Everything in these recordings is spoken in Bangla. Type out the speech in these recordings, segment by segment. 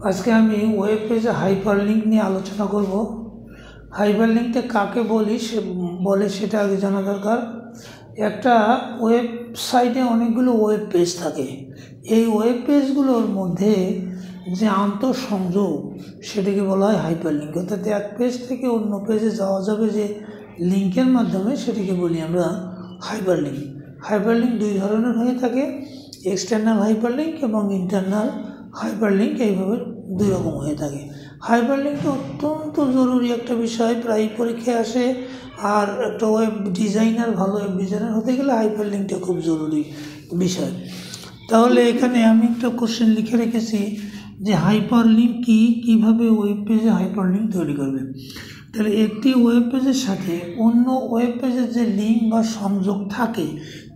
আজকে আমি ওয়েব পেজে হাইপারলিংক নিয়ে আলোচনা করব। হাইপারলিংকটা কাকে বলে সেটা আগে জানা দরকার। একটা ওয়েবসাইটে অনেকগুলো ওয়েব পেজ থাকে। এই ওয়েব পেজগুলোর মধ্যে যে আন্তঃসংযোগ সেটাকে বলা হয় হাইপারলিংক। অর্থাৎ এক পেজ থেকে অন্য পেজে যাওয়া যাবে যে লিঙ্কের মাধ্যমে, সেটাকে বলি আমরা হাইপারলিংক। হাইপারলিংক দুই ধরনের হয়ে থাকে, এক্সটার্নাল হাইপারলিংক এবং ইন্টারনাল হাইপারলিংক। এইভাবে দুই রকম হয়ে থাকে। হাইপারলিংকটা অত্যন্ত জরুরি একটা বিষয়, প্রায় পরীক্ষায় আসে। আর একটা ওয়েব ডিজাইনার, ভালো ওয়েব ডিজাইনার হতে গেলে হাইপারলিংকটা খুব জরুরি বিষয়। তাহলে এখানে আমি একটা কোশ্চেন লিখে রেখেছি যে হাইপারলিংক কি, কিভাবে ওয়েব পেজে হাইপারলিংক তৈরি করবে। তাহলে একটি ওয়েব পেজের সাথে অন্য ওয়েব পেজের যে লিঙ্ক বা সংযোগ থাকে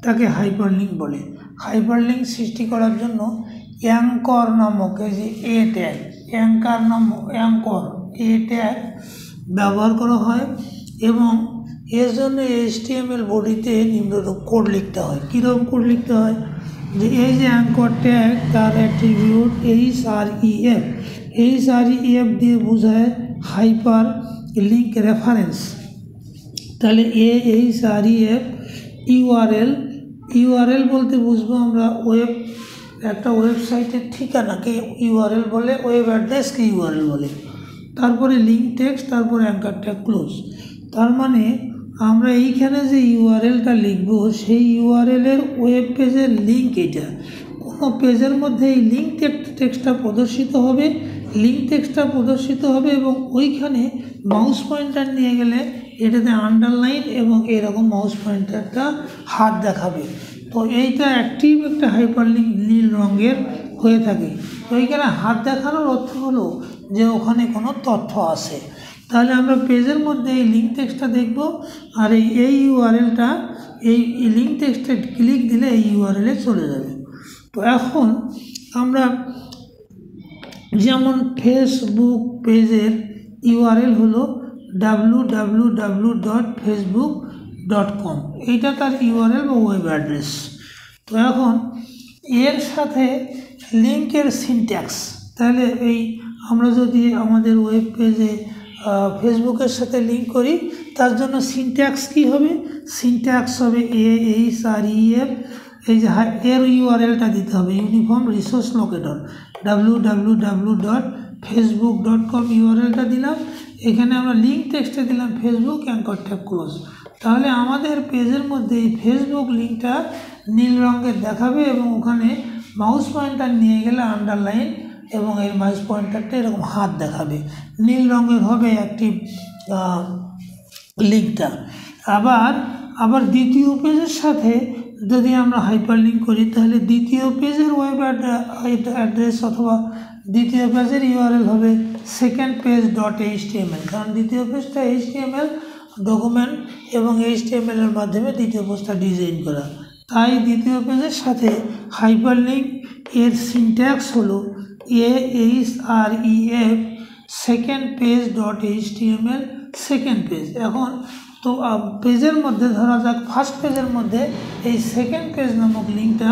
তাকে হাইপারলিংক বলে। হাইপারলিংক সৃষ্টি করার জন্য অ্যাঙ্কর নামক এই যে এ ট্যাগ, অ্যাঙ্কর এ ট্যাগ ব্যবহার করা হয় এবং এর জন্য HTML বডিতে নিম্নরূপ কোড লিখতে হয়। কীরকম কোড লিখতে হয়? যে এই যে অ্যাঙ্কর ট্যাগ, তার অ্যাট্রিবিউট href দিয়ে বোঝায় হাইপার লিঙ্ক রেফারেন্স। তাহলে href ইউআরএল বলতে বুঝবো আমরা একটা ওয়েবসাইটের ঠিকানাকে ইউআরএল বলে, ওয়েব অ্যাড্রেসকে ইউআরএল বলে। তারপরে লিঙ্ক টেক্সট, তারপরে অ্যাঙ্কর ট্যাগ ক্লোজ। তার মানে আমরা এইখানে যে ইউআরএলটা লিখবো সেই ইউআরএলের ওয়েব পেজের লিঙ্ক এটা। কোনো পেজের মধ্যে এই লিঙ্ক টেক্সটটা প্রদর্শিত হবে এবং ওইখানে মাউস পয়েন্টার নিয়ে গেলে এটাতে আন্ডারলাইন এবং এরকম মাউস পয়েন্টারটা হাত দেখাবে। তো এইটা অ্যাক্টিভ একটা হাইপারলিংক নীল রঙের হয়ে থাকে। তো এইখানে হাত দেখানোর অর্থ হলো যে ওখানে কোনো তথ্য আছে। তাহলে আমরা পেজের মধ্যে এই লিঙ্ক টেক্সটটা দেখব, আর এই ইউআরএলটা, এই লিঙ্ক টেক্সটে ক্লিক দিলে এই ইউআরএলে চলে যাবে। তো এখন আমরা যেমন ফেসবুক পেজের ইউআরএল হলো www.facebook.com, এইটা তার ইউআরএল বা ওয়েব অ্যাড্রেস। তো এখন এর সাথে লিঙ্কের সিনট্যাক্স, তাহলে এই আমরা যদি আমাদের ওয়েব পেজে ফেসবুকের সাথে লিঙ্ক করি, তার জন্য সিনট্যাক্স কী হবে? সিনট্যাক্স হবে AHREF, এই যে এর ইউআরএলটা দিতে হবে, ইউনিফর্ম রিসোর্স লোকেটর www.facebook.com ইউআরএলটা দিলাম। এখানে আমরা লিঙ্ক টেক্সটে দিলাম ফেসবুক, অ্যাঙ্কর ট্যাগ ক্লোজ। তাহলে আমাদের পেজের মধ্যে এই ফেসবুক লিঙ্কটা নীল রঙের দেখাবে এবং ওখানে মাউস পয়েন্টার নিয়ে গেলে আন্ডারলাইন এবং এর মাউস পয়েন্টারটা এরকম হাত দেখাবে, নীল রঙের হবে অ্যাক্টিভ লিঙ্কটা। আবার দ্বিতীয় পেজের সাথে যদি আমরা হাইপারলিংক করি, তাহলে দ্বিতীয় পেজের ওয়েব অ্যাড্রেস অথবা দ্বিতীয় পেজের ইউআরএল হবে secondpage.html, কারণ দ্বিতীয় পেজটা HTML ডকুমেন্ট এবং HTML এর মাধ্যমে দ্বিতীয় পেজটা ডিজাইন করা। তাই দ্বিতীয় পেজের সাথে হাইপারলিংক এর সিনট্যাক্স হলো AHREF secondpage.html, সেকেন্ড পেজ। এখন তো পেজের মধ্যে ধরা যাক ফার্স্ট পেজের মধ্যে এই সেকেন্ড পেজ নামক লিঙ্কটা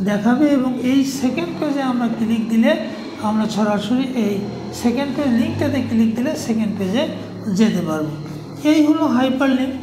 দেখাবে এবং এই সেকেন্ড পেজে আমরা ক্লিক দিলে আমরা সরাসরি এই সেকেন্ড পেজ লিঙ্কটাতে ক্লিক দিলে সেকেন্ড পেজে যেতে পারবো। এই হলো হাইপারলিংক।